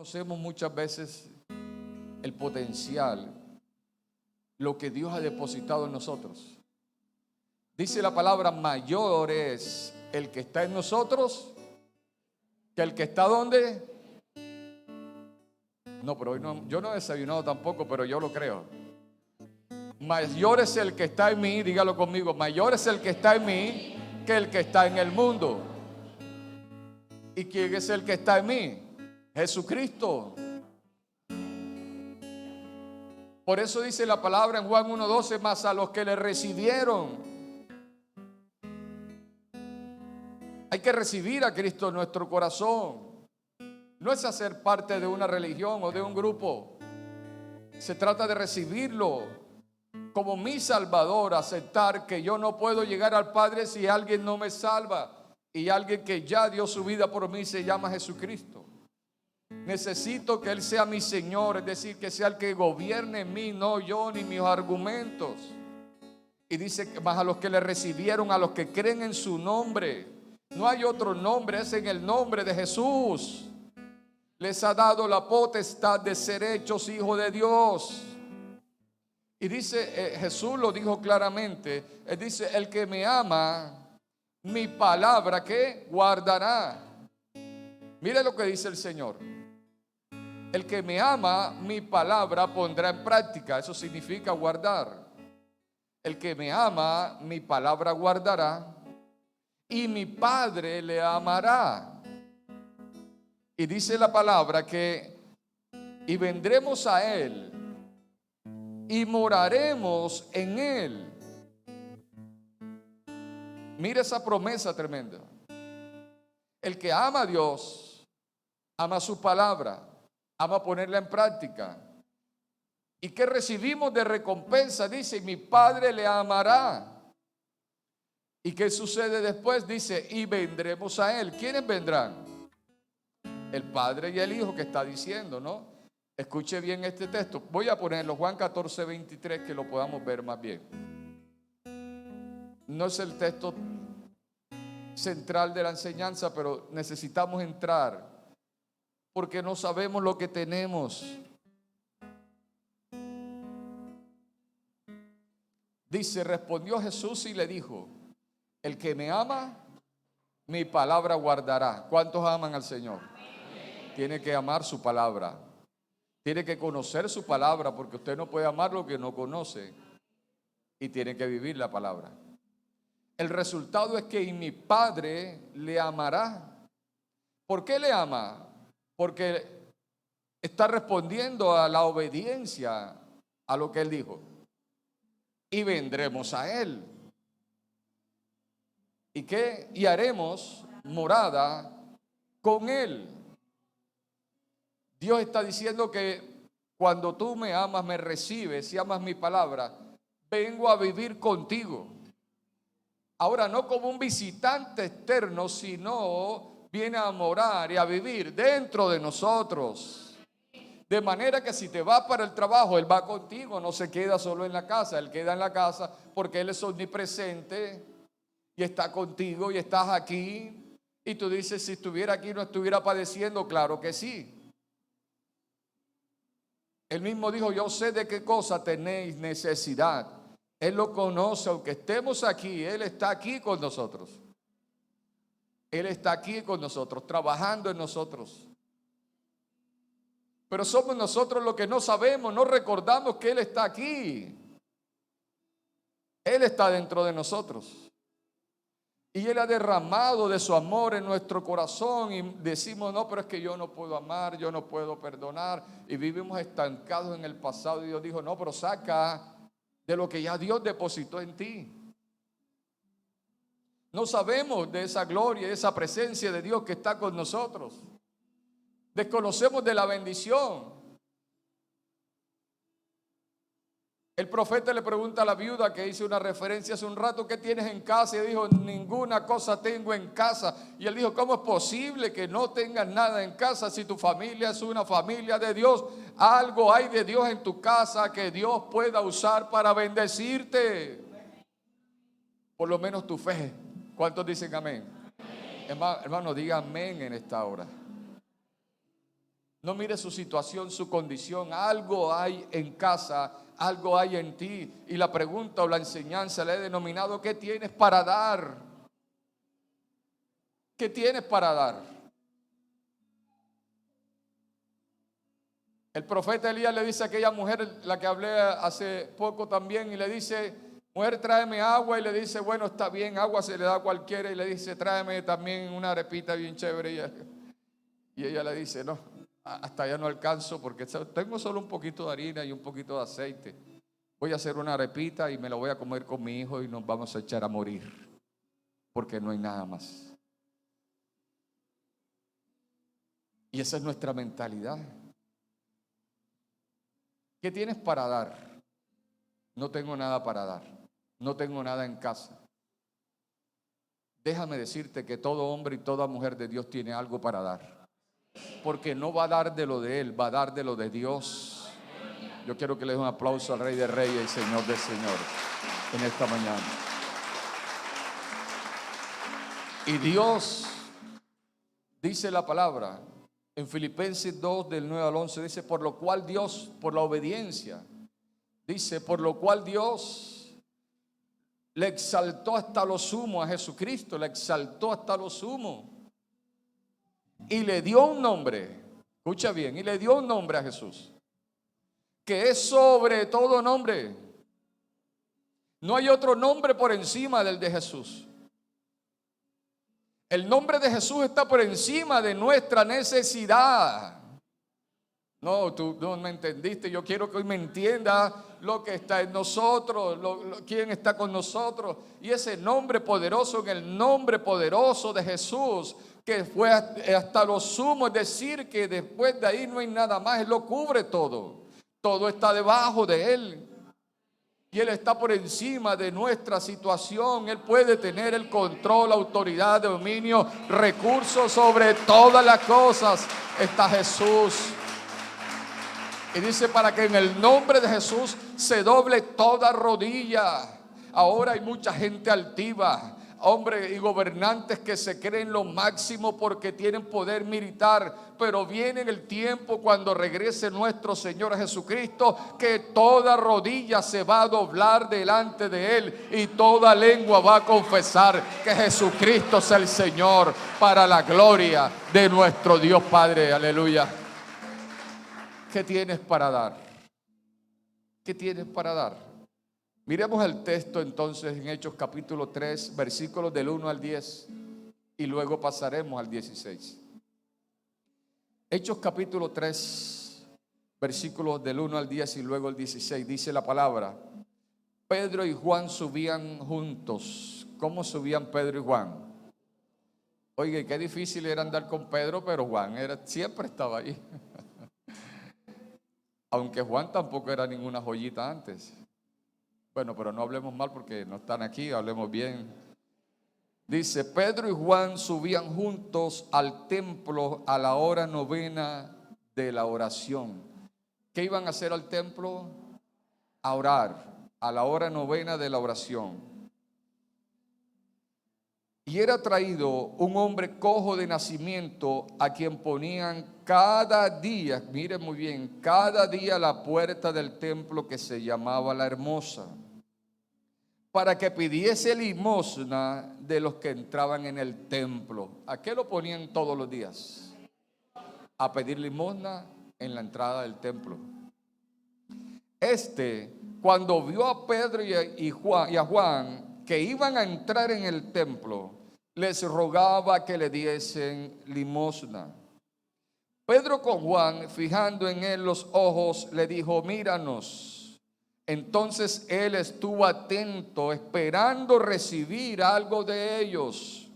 Conocemos muchas veces el potencial, lo que Dios ha depositado en nosotros. Dice la palabra: mayor es el que está en nosotros que el que está ¿dónde? No, pero hoy no, yo no he desayunado tampoco, pero yo lo creo. Mayor es el que está en mí, dígalo conmigo: mayor es el que está en mí que el que está en el mundo. ¿Y quién es el que está en mí? Jesucristo. Por eso dice la palabra en Juan 1:12: más a los que le recibieron. Hay que recibir a Cristo en nuestro corazón. No es hacer parte de una religión o de un grupo. Se trata de recibirlo como mi Salvador, aceptar que yo no puedo llegar al Padre si alguien no me salva. Y alguien que ya dio su vida por mí se llama Jesucristo. Necesito que Él sea mi Señor, es decir, que sea el que gobierne en mí, no yo ni mis argumentos. Y dice que más a los que le recibieron, a los que creen en su nombre. No hay otro nombre, es en el nombre de Jesús. Les ha dado la potestad de ser hechos hijos de Dios. Y dice, Jesús lo dijo claramente. Él dice: el que me ama, mi palabra que guardará. Mire lo que dice el Señor: el que me ama, mi palabra pondrá en práctica. Eso significa guardar. El que me ama, mi palabra guardará, y mi Padre le amará. Y dice la palabra que y vendremos a Él y moraremos en Él. Mira esa promesa tremenda. El que ama a Dios, ama su palabra, ama ponerla en práctica. ¿Y qué recibimos de recompensa? Dice: mi Padre le amará. ¿Y qué sucede después? Dice: y vendremos a Él. ¿Quiénes vendrán? El Padre y el Hijo, que está diciendo, ¿no? Escuche bien este texto. Voy a ponerlo, Juan 14:23, que lo podamos ver más bien. No es el texto central de la enseñanza, pero necesitamos entrar porque no sabemos lo que tenemos. Dice: respondió Jesús y le dijo: el que me ama, mi palabra guardará. ¿Cuántos aman al Señor? Tiene que amar su palabra. Tiene que conocer su palabra, porque usted no puede amar lo que no conoce. Y tiene que vivir la palabra. El resultado es que mi Padre le amará. ¿Por qué le ama? Porque está respondiendo a la obediencia a lo que Él dijo. Y vendremos a Él. ¿Y qué? Y haremos morada con Él. Dios está diciendo que cuando tú me amas, me recibes y amas mi palabra, vengo a vivir contigo. Ahora, no como un visitante externo, sino viene a morar y a vivir dentro de nosotros. De manera que si te vas para el trabajo, Él va contigo, no se queda solo en la casa. Él queda en la casa porque Él es omnipresente y está contigo y estás aquí. Y tú dices: si estuviera aquí no estuviera padeciendo. Claro que sí. Él mismo dijo: yo sé de qué cosa tenéis necesidad. Él lo conoce, aunque estemos aquí, Él está aquí con nosotros. Él está aquí con nosotros, trabajando en nosotros. Pero somos nosotros los que no sabemos, no recordamos que Él está aquí. Él está dentro de nosotros. Y Él ha derramado de su amor en nuestro corazón y decimos: no, pero es que yo no puedo amar, yo no puedo perdonar. Y vivimos estancados en el pasado. Y Dios dijo: no, pero saca de lo que ya Dios depositó en ti. No sabemos de esa gloria, de esa presencia de Dios que está con nosotros. Desconocemos de la bendición. El profeta le pregunta a la viuda que hice una referencia hace un rato: ¿qué tienes en casa? Y dijo: ninguna cosa tengo en casa. Y él dijo: ¿cómo es posible que no tengas nada en casa si tu familia es una familia de Dios? Algo hay de Dios en tu casa que Dios pueda usar para bendecirte. Por lo menos tu fe. ¿Cuántos dicen amén? Hermano, diga amén en esta hora. No mire su situación, su condición. Algo hay en casa, algo hay en ti. Y la pregunta o la enseñanza le he denominado: ¿qué tienes para dar? ¿Qué tienes para dar? El profeta Elías le dice a aquella mujer, la que hablé hace poco también, y le dice: mujer, tráeme agua. Y le dice: bueno, está bien, agua se le da a cualquiera. Y le dice: tráeme también una arepita bien chévere. Y ella le dice: no, hasta allá no alcanzo, porque tengo solo un poquito de harina y un poquito de aceite. Voy a hacer una arepita y me la voy a comer con mi hijo y nos vamos a echar a morir, porque no hay nada más. Y esa es nuestra mentalidad. ¿Qué tienes para dar? No tengo nada para dar. No tengo nada en casa. Déjame decirte que todo hombre y toda mujer de Dios tiene algo para dar. Porque no va a dar de lo de él, va a dar de lo de Dios. Yo quiero que le dé un aplauso al Rey de Reyes y Señor de Señores en esta mañana. Y Dios, dice la palabra en Filipenses 2 del 9 al 11, dice: por lo cual Dios, por la obediencia, dice, por lo cual Dios le exaltó hasta lo sumo a Jesucristo, le exaltó hasta lo sumo y le dio un nombre. Escucha bien, y le dio un nombre a Jesús, que es sobre todo nombre. No hay otro nombre por encima del de Jesús. El nombre de Jesús está por encima de nuestra necesidad. No, tú no me entendiste. Yo quiero que hoy me entienda lo que está en nosotros, quién está con nosotros. Y ese nombre poderoso, en el nombre poderoso de Jesús, que fue hasta lo sumo, es decir, que después de ahí no hay nada más. Él lo cubre todo. Todo está debajo de Él. Y Él está por encima de nuestra situación. Él puede tener el control, autoridad, dominio, recursos sobre todas las cosas. Está Jesús. Y dice: para que en el nombre de Jesús se doble toda rodilla. Ahora hay mucha gente altiva, hombres y gobernantes que se creen lo máximo porque tienen poder militar, pero viene el tiempo cuando regrese nuestro Señor Jesucristo, que toda rodilla se va a doblar delante de Él y toda lengua va a confesar que Jesucristo es el Señor, para la gloria de nuestro Dios Padre. Aleluya. ¿Qué tienes para dar? ¿Qué tienes para dar? Miremos el texto entonces en Hechos capítulo 3, versículos del 1 al 10, y luego pasaremos al 16. Hechos capítulo 3, versículos del 1 al 10 y luego el 16, dice la palabra: Pedro y Juan subían juntos. ¿Cómo subían Pedro y Juan? Oye, qué difícil era andar con Pedro, pero Juan siempre estaba ahí. Aunque Juan tampoco era ninguna joyita antes. Bueno, pero no hablemos mal porque no están aquí, hablemos bien. Dice: Pedro y Juan subían juntos al templo a la hora novena de la oración. ¿Qué iban a hacer al templo? A orar, a la hora novena de la oración. Y era traído un hombre cojo de nacimiento, a quien ponían cada día, miren muy bien, cada día a la puerta del templo, que se llamaba La Hermosa, para que pidiese limosna de los que entraban en el templo. ¿A qué lo ponían todos los días? A pedir limosna en la entrada del templo. Cuando vio a Pedro y a Juan que iban a entrar en el templo, les rogaba que le diesen limosna. Pedro, con Juan, fijando en él los ojos, le dijo: míranos. Entonces él estuvo atento, esperando recibir algo de ellos.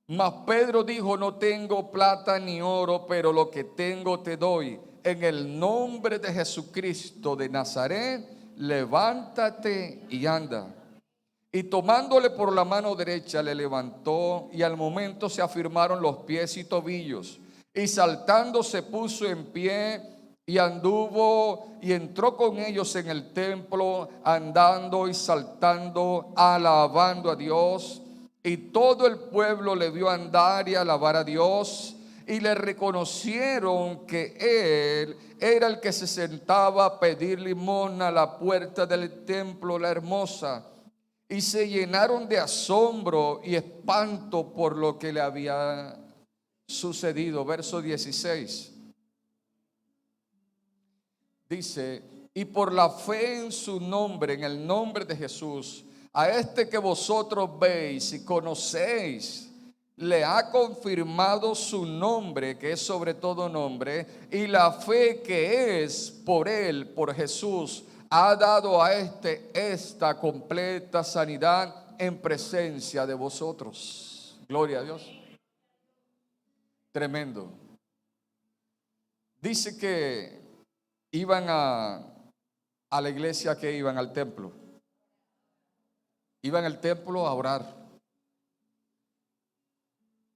Mas Pedro dijo: no tengo plata ni oro, pero lo que tengo te doy. En el nombre de Jesucristo de Nazaret, levántate y anda. Y tomándole por la mano derecha, le levantó, y al momento se afirmaron los pies y tobillos. Y saltando se puso en pie y anduvo y entró con ellos en el templo, andando y saltando, alabando a Dios. Y todo el pueblo le vio andar y alabar a Dios. y le reconocieron que él era el que se sentaba a pedir limosna a la puerta del templo, la hermosa, y se llenaron de asombro y espanto por lo que le había sucedido. Verso 16 dice: y por la fe en su nombre, en el nombre de Jesús, a este que vosotros veis y conocéis, le ha confirmado su nombre, que es sobre todo nombre, y la fe que es por él, por Jesús, ha dado a esta completa sanidad en presencia de vosotros. Gloria a Dios. Tremendo. Dice que iban a la iglesia, que iban al templo. Iban al templo a orar.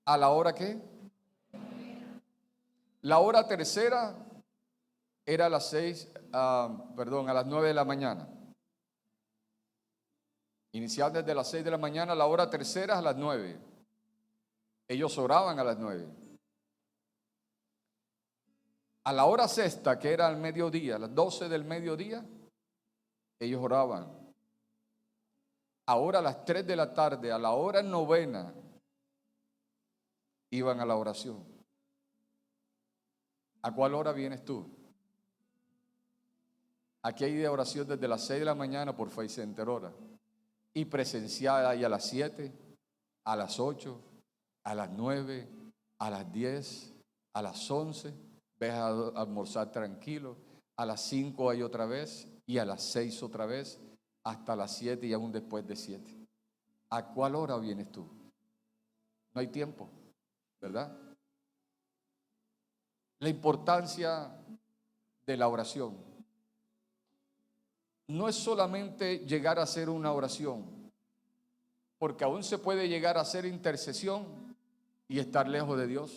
¿A la hora qué? La hora tercera era a las a las 9 de la mañana. Iniciaban desde las 6 de la mañana, la hora tercera a las 9. Ellos oraban a las 9. A la hora sexta, que era al mediodía, a las 12 del mediodía, ellos oraban. Ahora a las 3 de la tarde, a la hora novena, iban a la oración. ¿A cuál hora vienes tú? Aquí hay de oración desde las 6 de la mañana por Face Center hora. Y presencial hay a las 7, a las 8, a las 9, a las 10, a las 11. Ves a almorzar tranquilo. A las 5 hay otra vez. Y a las 6 otra vez. Hasta las 7 y aún después de 7. ¿A cuál hora vienes tú? No hay tiempo, ¿verdad? La importancia de la oración no es solamente llegar a hacer una oración, porque aún se puede llegar a hacer intercesión y estar lejos de Dios.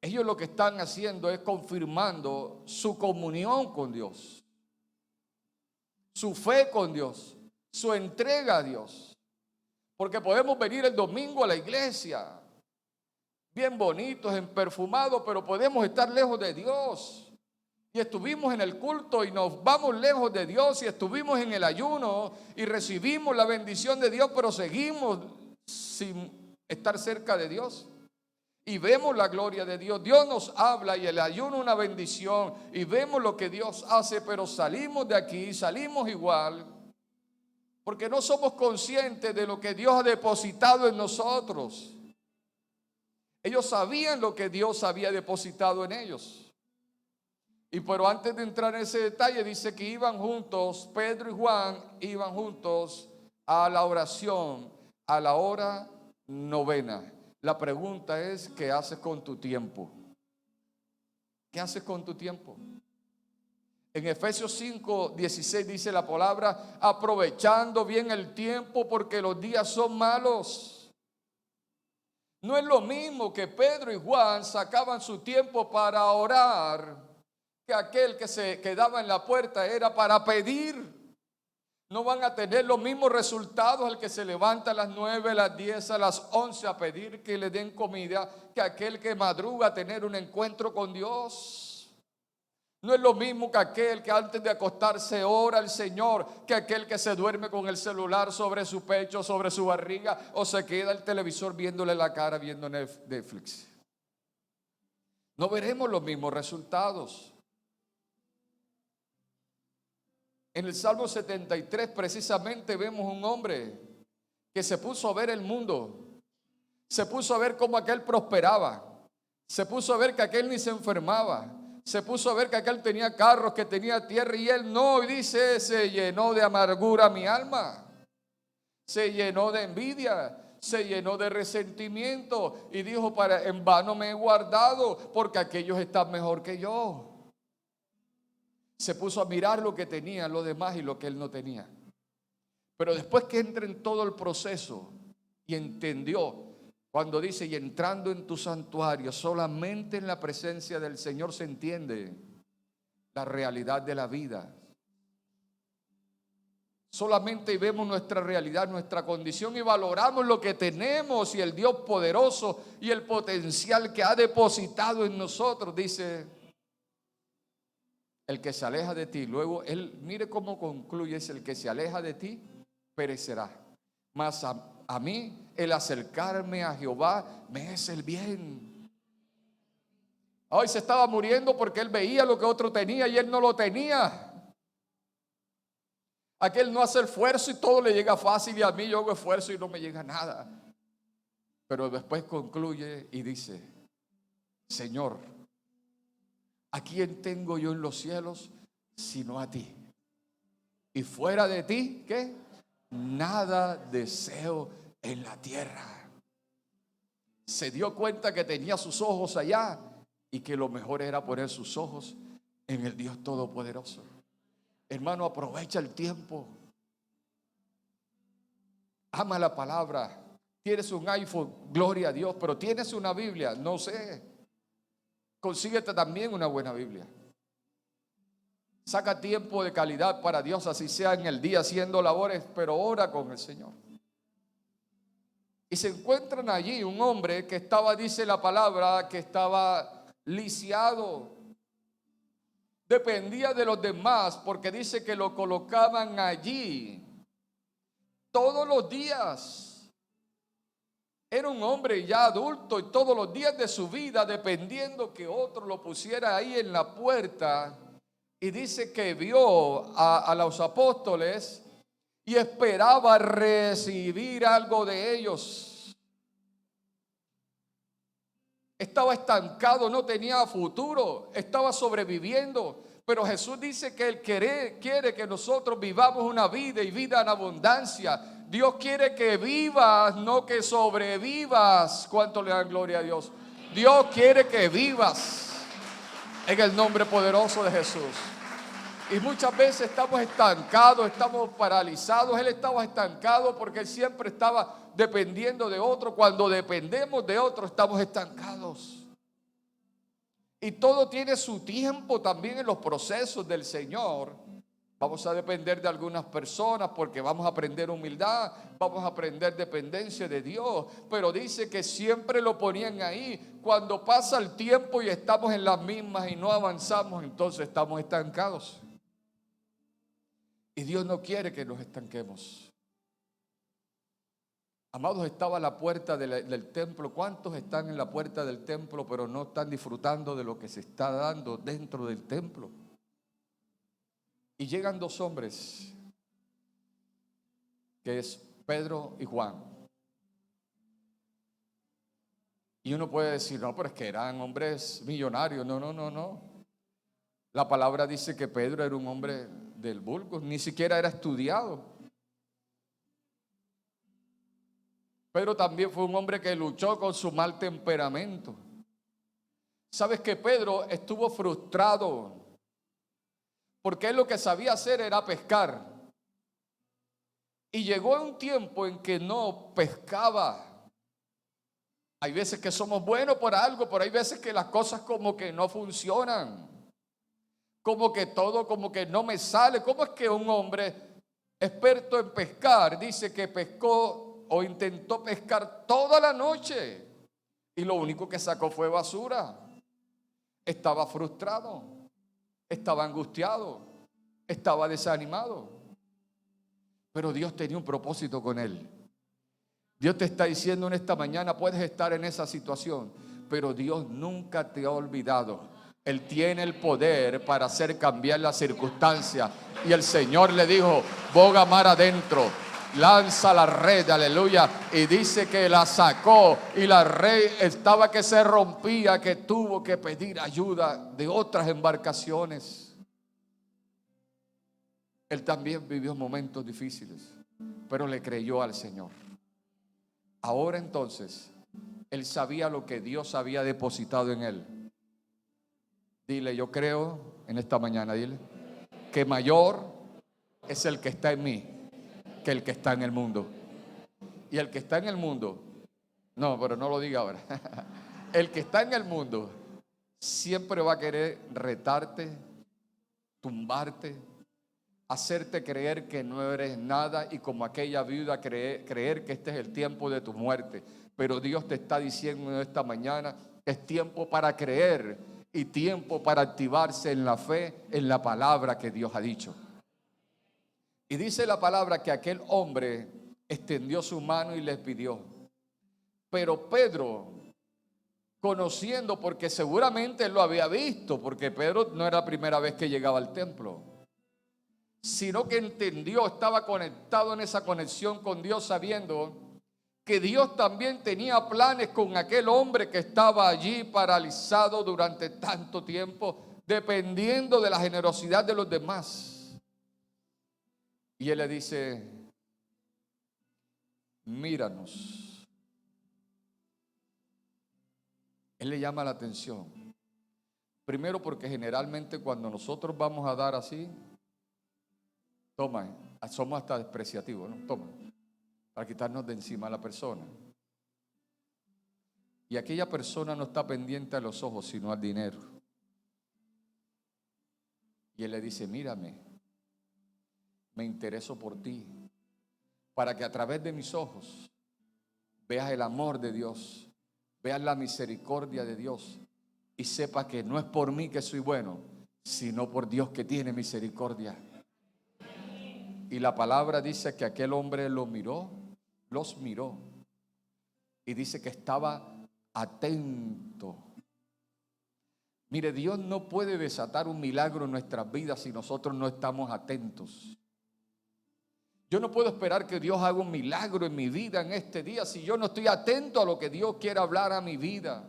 Ellos lo que están haciendo es confirmando su comunión con Dios, su fe con Dios, su entrega a Dios. Porque podemos venir el domingo a la iglesia bien bonitos, en perfumados, pero podemos estar lejos de Dios. Y estuvimos en el culto y nos vamos lejos de Dios, y estuvimos en el ayuno y recibimos la bendición de Dios, pero seguimos sin estar cerca de Dios. Y vemos la gloria de Dios. Dios nos habla y el ayuno es una bendición y vemos lo que Dios hace, pero salimos de aquí, salimos igual, porque no somos conscientes de lo que Dios ha depositado en nosotros. Ellos sabían lo que Dios había depositado en ellos. Pero antes de entrar en ese detalle, dice que iban juntos, Pedro y Juan iban juntos a la oración a la hora novena. La pregunta es: ¿qué haces con tu tiempo? ¿Qué haces con tu tiempo? En Efesios 5:16 dice la palabra: aprovechando bien el tiempo, porque los días son malos. No es lo mismo que Pedro y Juan sacaban su tiempo para orar, que aquel que se quedaba en la puerta era para pedir. No van a tener los mismos resultados el que se levanta a las 9, a las 10, a las 11 a pedir que le den comida, que aquel que madruga a tener un encuentro con Dios. No es lo mismo que aquel que antes de acostarse ora al Señor, que aquel que se duerme con el celular sobre su pecho, sobre su barriga, o se queda el televisor viéndole la cara viendo Netflix. No veremos los mismos resultados. En el Salmo 73 precisamente vemos un hombre que se puso a ver el mundo, se puso a ver cómo aquel prosperaba, se puso a ver que aquel ni se enfermaba, se puso a ver que aquel tenía carros, que tenía tierra, y él no. Y dice: se llenó de amargura mi alma, se llenó de envidia, se llenó de resentimiento, y dijo: en vano me he guardado, porque aquellos están mejor que yo. Se puso a mirar lo que tenían los demás y lo que él no tenía. Pero después que entra en todo el proceso y entendió, cuando dice: y entrando en tu santuario, solamente en la presencia del Señor se entiende la realidad de la vida. Solamente vemos nuestra realidad, nuestra condición y valoramos lo que tenemos y el Dios poderoso y el potencial que ha depositado en nosotros. Dice, el que se aleja de ti, luego él, mire cómo concluye, es el que se aleja de ti, perecerá. Mas a mí, el acercarme a Jehová me es el bien. Hoy se estaba muriendo porque él veía lo que otro tenía y él no lo tenía. Aquel no hace esfuerzo y todo le llega fácil, y a mí yo hago esfuerzo y no me llega nada. Pero después concluye y dice, Señor, ¿a quién tengo yo en los cielos sino a ti? Y fuera de ti, ¿qué? Nada deseo en la tierra. Se dio cuenta que tenía sus ojos allá y que lo mejor era poner sus ojos en el Dios Todopoderoso. Hermano, aprovecha el tiempo. Ama la palabra. Tienes un iPhone, gloria a Dios, pero tienes una Biblia, no sé. Consíguete también una buena Biblia. Saca tiempo de calidad para Dios, así sea en el día haciendo labores, pero ora con el Señor. Y se encuentran allí un hombre que estaba, dice la palabra, que estaba lisiado. Dependía de los demás porque dice que lo colocaban allí todos los días. Era un hombre ya adulto y todos los días de su vida dependiendo que otro lo pusiera ahí en la puerta. Y dice que vio a los apóstoles y esperaba recibir algo de ellos. Estaba estancado, no tenía futuro, estaba sobreviviendo. Pero Jesús dice que Él quiere que nosotros vivamos una vida y vida en abundancia. Dios quiere que vivas, no que sobrevivas. ¿Cuánto le dan gloria a Dios? Dios quiere que vivas en el nombre poderoso de Jesús. Y muchas veces estamos estancados, estamos paralizados. Él estaba estancado porque él siempre estaba dependiendo de otro. Cuando dependemos de otro, estamos estancados. Y todo tiene su tiempo también en los procesos del Señor. Vamos a depender de algunas personas porque vamos a aprender humildad, vamos a aprender dependencia de Dios. Pero dice que siempre lo ponían ahí. Cuando pasa el tiempo y estamos en las mismas y no avanzamos, entonces estamos estancados. Y Dios no quiere que nos estanquemos. Amados, estaba a la puerta del templo. ¿Cuántos están en la puerta del templo pero no están disfrutando de lo que se está dando dentro del templo? Y llegan dos hombres, que es Pedro y Juan. Y uno puede decir, no, pero es que eran hombres millonarios. No. La palabra dice que Pedro era un hombre del vulgo, ni siquiera era estudiado. Pedro también fue un hombre que luchó con su mal temperamento. ¿Sabes que Pedro estuvo frustrado? Porque él lo que sabía hacer era pescar. Y llegó un tiempo en que no pescaba. Hay veces que somos buenos por algo, pero hay veces que las cosas como que no funcionan. Como que todo como que no me sale. ¿Cómo es que un hombre experto en pescar dice que pescó o intentó pescar toda la noche y lo único que sacó fue basura? Estaba frustrado, estaba angustiado, estaba desanimado. Pero Dios tenía un propósito con él. Dios te está diciendo en esta mañana, puedes estar en esa situación, pero Dios nunca te ha olvidado. Él tiene el poder para hacer cambiar la circunstancia. Y el Señor le dijo, boga mar adentro, lanza la red, aleluya. Y dice que la sacó y la red estaba que se rompía, que tuvo que pedir ayuda de otras embarcaciones. Él también vivió momentos difíciles, pero le creyó al Señor. Ahora entonces, él sabía lo que Dios había depositado en él. Dile, yo creo en esta mañana, dile, que mayor es el que está en mí que el que está en el mundo. Y el que está en el mundo, no, pero no lo diga ahora. El que está en el mundo siempre va a querer retarte, tumbarte, hacerte creer que no eres nada y como aquella viuda creer que este es el tiempo de tu muerte. Pero Dios te está diciendo esta mañana que es tiempo para creer y tiempo para activarse en la fe, en la palabra que Dios ha dicho. Y dice la palabra que aquel hombre extendió su mano y les pidió. Pero Pedro, conociendo, porque seguramente él lo había visto, porque Pedro no era la primera vez que llegaba al templo, sino que entendió, estaba conectado en esa conexión con Dios, sabiendo que Dios también tenía planes con aquel hombre que estaba allí paralizado durante tanto tiempo, dependiendo de la generosidad de los demás. Y él le dice: míranos. Él le llama la atención. Primero porque generalmente cuando nosotros vamos a dar así, toma, somos hasta despreciativos, ¿no? Toma, para quitarnos de encima a la persona. Y aquella persona no está pendiente a los ojos, sino al dinero. Y él le dice: mírame, me intereso por ti, para que a través de mis ojos veas el amor de Dios, veas la misericordia de Dios y sepas que no es por mí que soy bueno, sino por Dios que tiene misericordia. Y la palabra dice que aquel hombre los miró y dice que estaba atento. Mire, Dios no puede desatar un milagro en nuestras vidas si nosotros no estamos atentos. Yo no puedo esperar que Dios haga un milagro en mi vida en este día si yo no estoy atento a lo que Dios quiere hablar a mi vida.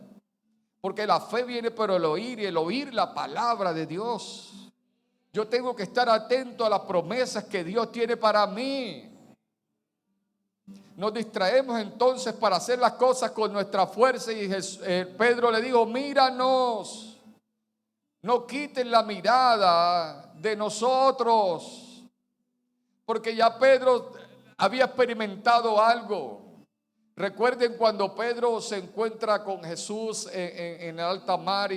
Porque la fe viene por el oír y el oír la palabra de Dios. Yo tengo que estar atento a las promesas que Dios tiene para mí. Nos distraemos entonces para hacer las cosas con nuestra fuerza y Pedro le dijo: míranos, no quiten la mirada de nosotros. Porque ya Pedro había experimentado algo. Recuerden cuando Pedro se encuentra con Jesús en el alta mar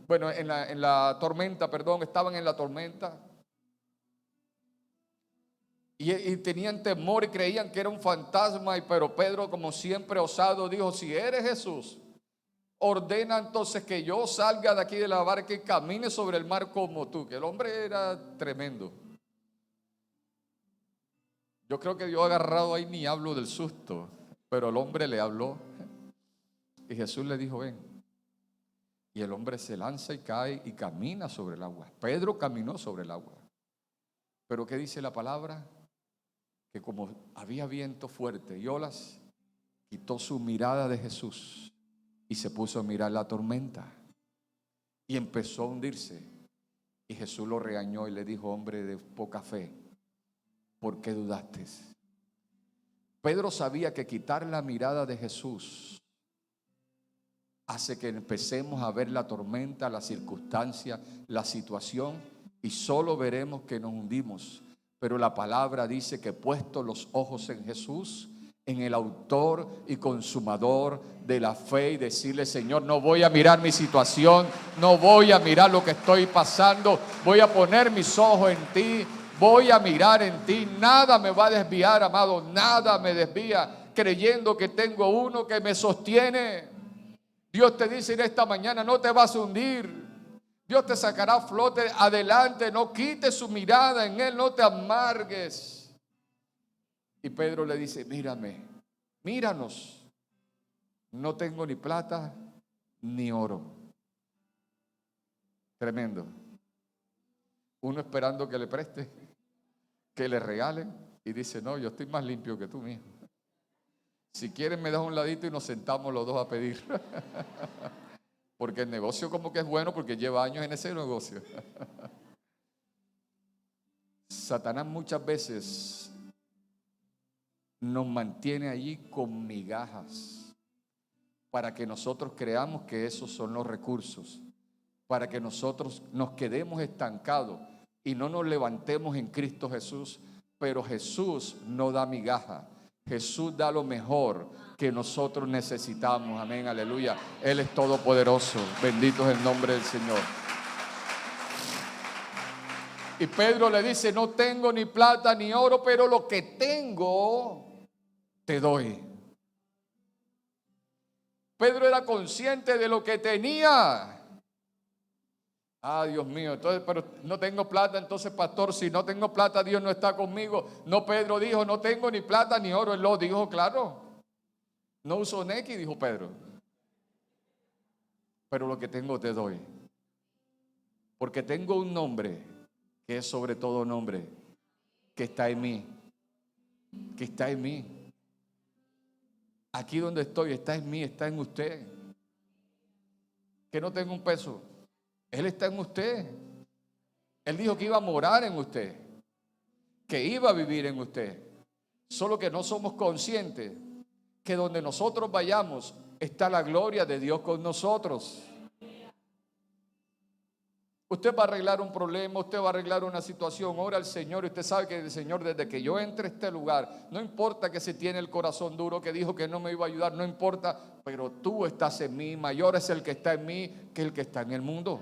bueno, en la tormenta, perdón, estaban en la tormenta. Y tenían temor y creían que era un fantasma. Pero Pedro, como siempre osado, dijo: si eres Jesús, ordena entonces que yo salga de aquí de la barca y camine sobre el mar como tú. Que el hombre era tremendo. Yo creo que Dios agarrado ahí, ni hablo del susto, pero el hombre le habló y Jesús le dijo: ven. Y el hombre se lanza y cae y camina sobre el agua. Pedro caminó sobre el agua. Pero ¿qué dice la palabra? Que como había viento fuerte y olas, quitó su mirada de Jesús y se puso a mirar la tormenta y empezó a hundirse. Y Jesús lo regañó y le dijo: hombre de poca fe, ¿por qué dudaste? Pedro sabía que quitar la mirada de Jesús hace que empecemos a ver la tormenta, la circunstancia, la situación, y solo veremos que nos hundimos. Pero la palabra dice que puesto los ojos en Jesús, en el autor y consumador de la fe, y decirle: Señor, no voy a mirar mi situación, no voy a mirar lo que estoy pasando, voy a poner mis ojos en ti. Voy a mirar en ti, nada me va a desviar, amado, nada me desvía, creyendo que tengo uno que me sostiene. Dios te dice en esta mañana: no te vas a hundir, Dios te sacará a flote adelante, no quites su mirada en Él, no te amargues. Y Pedro le dice: mírame, míranos, no tengo ni plata ni oro. Tremendo. Uno esperando que le preste, que le regalen, y dice: no, yo estoy más limpio que tú mismo. Si quieres me das un ladito y nos sentamos los dos a pedir. Porque el negocio como que es bueno, porque lleva años en ese negocio. Satanás muchas veces nos mantiene allí con migajas para que nosotros creamos que esos son los recursos, para que nosotros nos quedemos estancados y no nos levantemos en Cristo Jesús. Pero Jesús no da migaja, Jesús da lo mejor que nosotros necesitamos. Amén, aleluya. Él es todopoderoso, bendito es el nombre del Señor. Y Pedro le dice, no tengo ni plata ni oro, pero lo que tengo te doy. Pedro era consciente de lo que tenía. Ah, Dios mío, entonces, pero no tengo plata, entonces, pastor, si no tengo plata, Dios no está conmigo. No, Pedro dijo, no tengo ni plata ni oro. Él lo dijo, claro. No uso nequi, dijo Pedro. Pero lo que tengo te doy. Porque tengo un nombre que es sobre todo nombre, que está en mí. Que está en mí. Aquí donde estoy, está en mí, está en usted. Que no tengo un peso. Él está en usted. Él dijo que iba a morar en usted, que iba a vivir en usted. Solo que no somos conscientes que donde nosotros vayamos está la gloria de Dios con nosotros. Usted va a arreglar un problema, usted va a arreglar una situación, ora al Señor y usted sabe que el Señor, desde que yo entre a este lugar, no importa que se tiene el corazón duro, que dijo que no me iba a ayudar, no importa, pero tú estás en mí, mayor es el que está en mí que el que está en el mundo.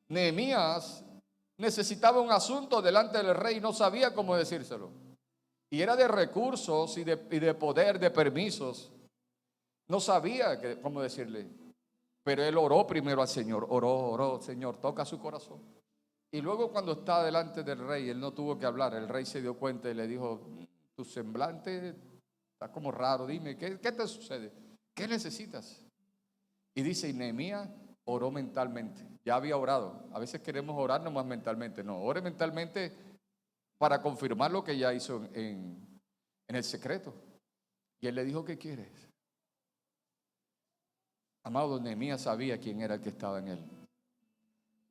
Nehemías necesitaba un asunto delante del rey y no sabía cómo decírselo. Y era de recursos y de poder, de permisos. No sabía cómo decirle. Pero él oró primero al Señor. Oró, Señor, toca su corazón. Y luego cuando está delante del rey, él no tuvo que hablar. El rey se dio cuenta y le dijo, tu semblante está como raro. Dime, ¿qué te sucede? ¿Qué necesitas? Y dice, y Nehemías oró mentalmente. Ya había orado. A veces queremos orar nomás mentalmente. No, ore mentalmente para confirmar lo que ya hizo en el secreto. Y él le dijo, ¿qué quieres? Amado, Nehemías sabía quién era el que estaba en él.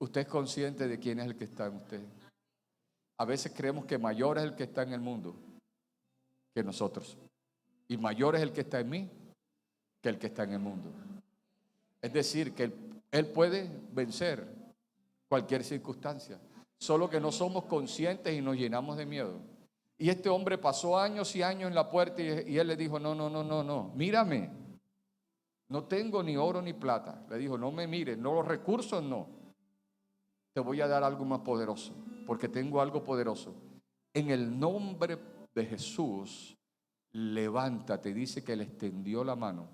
Usted es consciente de quién es el que está en usted. A veces creemos que mayor es el que está en el mundo que nosotros. Y mayor es el que está en mí que el que está en el mundo. Es decir, que él puede vencer cualquier circunstancia. Solo que no somos conscientes y nos llenamos de miedo. Y este hombre pasó años y años en la puerta y él le dijo, no, mírame. No tengo ni oro ni plata. Le dijo, no me mires, no, los recursos no. Te voy a dar algo más poderoso, porque tengo algo poderoso. En el nombre de Jesús, levántate. Dice que le extendió la mano.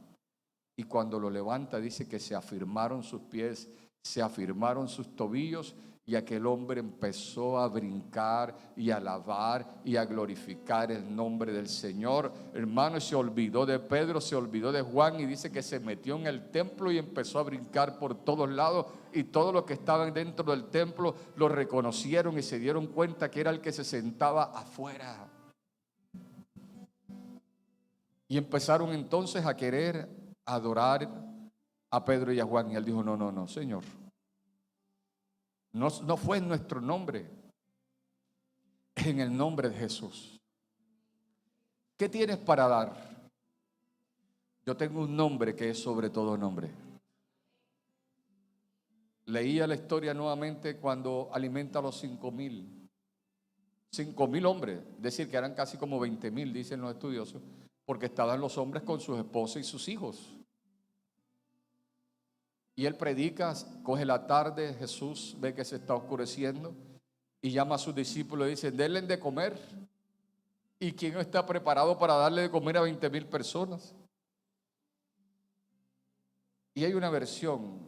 Y cuando lo levanta, dice que se afirmaron sus pies, se afirmaron sus tobillos. Y aquel hombre empezó a brincar y a alabar y a glorificar el nombre del Señor. Hermano, se olvidó de Pedro, se olvidó de Juan y dice que se metió en el templo y empezó a brincar por todos lados. Y todos los que estaban dentro del templo lo reconocieron y se dieron cuenta que era el que se sentaba afuera. Y empezaron entonces a querer adorar a Pedro y a Juan. Y él dijo, no, Señor. No fue en nuestro nombre, es en el nombre de Jesús. ¿Qué tienes para dar? Yo tengo un nombre que es sobre todo nombre. Leía la historia nuevamente cuando alimenta a los 5,000. 5,000 hombres, es decir, que eran casi como 20,000, dicen los estudiosos, porque estaban los hombres con sus esposas y sus hijos. Y él predica, coge la tarde, Jesús ve que se está oscureciendo y llama a sus discípulos y dice, denle de comer. ¿Y quién está preparado para darle de comer a 20,000 personas? Y hay una versión,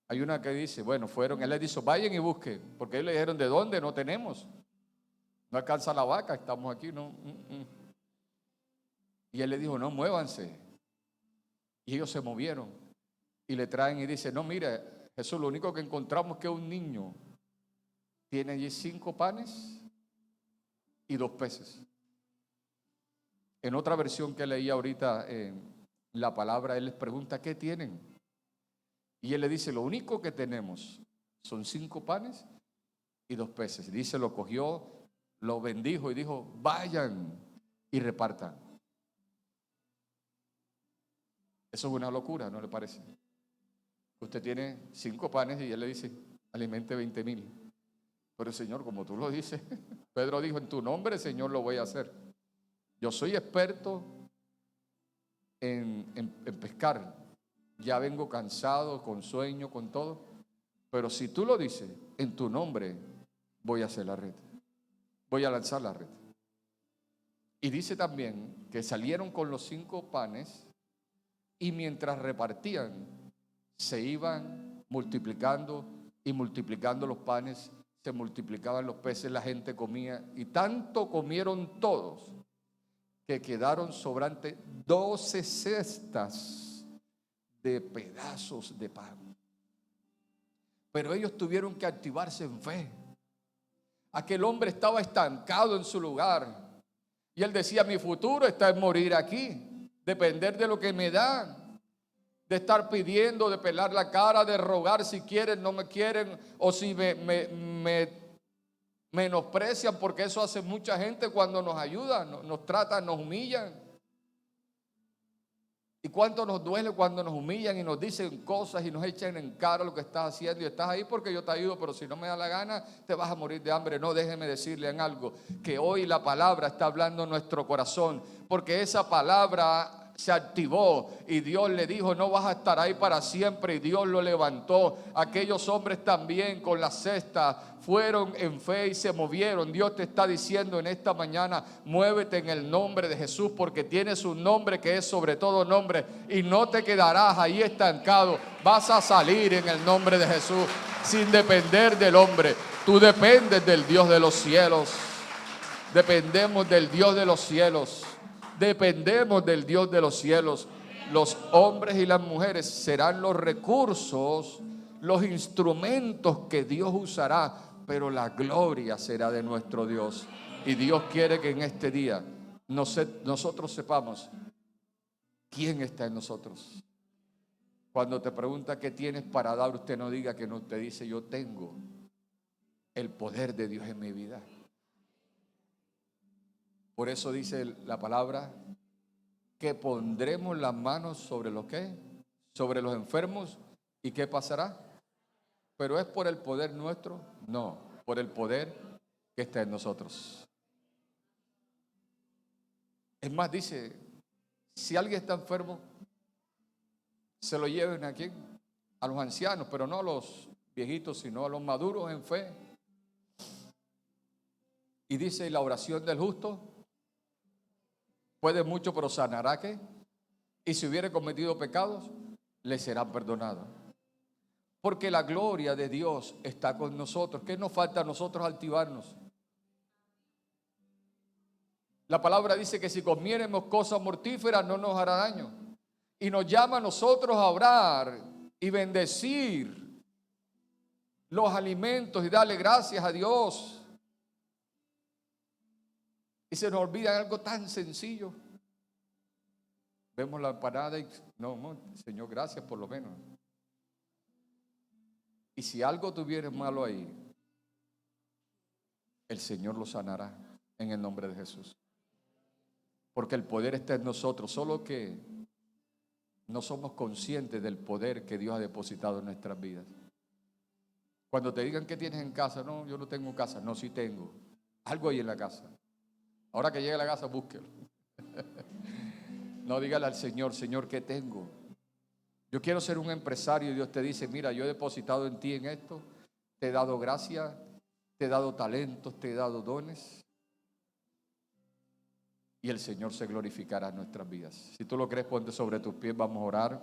hay una que dice, bueno, fueron, él les dijo, vayan y busquen, porque ellos le dijeron, ¿de dónde? No tenemos. No alcanza la vaca, estamos aquí, no. Y él le dijo, no, muévanse. Y ellos se movieron. Y le traen y dice, no, mire, Jesús, lo único que encontramos es que un niño tiene allí 5 panes y 2 peces. En otra versión que leí ahorita en la palabra, él les pregunta, ¿qué tienen? Y él le dice, lo único que tenemos son 5 panes y 2 peces. Dice, lo cogió, lo bendijo y dijo, vayan y repartan. Eso es una locura, ¿no le parece? Usted tiene 5 panes y él le dice, alimente 20,000. Pero el Señor, como tú lo dices, Pedro dijo, en tu nombre, Señor, lo voy a hacer. Yo soy experto en pescar. Ya vengo cansado, con sueño, con todo. Pero si tú lo dices, en tu nombre voy a hacer la red. Voy a lanzar la red. Y dice también que salieron con los 5 panes y mientras repartían, se iban multiplicando y multiplicando los panes, se multiplicaban los peces, la gente comía y tanto comieron todos que quedaron sobrantes 12 cestas de pedazos de pan. Pero ellos tuvieron que activarse en fe. Aquel hombre estaba estancado en su lugar y él decía: mi futuro está en morir aquí, depender de lo que me dan, de estar pidiendo, de pelar la cara, de rogar si quieren, no me quieren, o si me menosprecian, porque eso hace mucha gente cuando nos ayudan, nos tratan, nos humillan. Y cuánto nos duele cuando nos humillan y nos dicen cosas y nos echan en cara lo que estás haciendo, y estás ahí porque yo te ayudo, pero si no me da la gana te vas a morir de hambre. No, déjeme decirle en algo, que hoy la palabra está hablando en nuestro corazón, porque esa palabra se activó y Dios le dijo: no vas a estar ahí para siempre, y Dios lo levantó. Aquellos hombres también con la cesta fueron en fe y se movieron. Dios te está diciendo en esta mañana: muévete en el nombre de Jesús, porque tienes un nombre que es sobre todo nombre, y no te quedarás ahí estancado. Vas a salir en el nombre de Jesús sin depender del hombre. Tú dependes del Dios de los cielos. Dependemos del Dios de los cielos. Dependemos del Dios de los cielos. Los hombres y las mujeres serán los recursos, los instrumentos que Dios usará, pero la gloria será de nuestro Dios. Y Dios quiere que en este día nosotros sepamos quién está en nosotros. Cuando te pregunta qué tienes para dar, usted no diga que no, te dice: yo tengo el poder de Dios en mi vida. Por eso dice la palabra que pondremos las manos sobre los que, sobre los enfermos, y ¿qué pasará? Pero es por el poder nuestro, no, por el poder que está en nosotros. Es más, dice: si alguien está enfermo, se lo lleven a quién, a los ancianos, pero no a los viejitos, sino a los maduros en fe. Y dice: la oración del justo puede mucho, pero sanará ¿qué? Y si hubiere cometido pecados, le serán perdonados. Porque la gloria de Dios está con nosotros. ¿Qué nos falta a nosotros activarnos? La palabra dice que si comiéramos cosas mortíferas no nos hará daño. Y nos llama a nosotros a orar y bendecir los alimentos y darle gracias a Dios. Y se nos olvida algo tan sencillo. Vemos la empanada y no, Señor, gracias por lo menos. Y si algo tuviera malo ahí, el Señor lo sanará en el nombre de Jesús. Porque el poder está en nosotros, solo que no somos conscientes del poder que Dios ha depositado en nuestras vidas. Cuando te digan: ¿qué tienes en casa? No, yo no tengo casa. No, sí tengo. Algo hay en la casa. Ahora que llegue a la casa, búsquelo. No, dígale al Señor: Señor, ¿qué tengo? Yo quiero ser un empresario. Y Dios te dice: mira, yo he depositado en ti en esto. Te he dado gracia, te he dado talentos, te he dado dones. Y el Señor se glorificará en nuestras vidas. Si tú lo crees, ponte sobre tus pies, vamos a orar.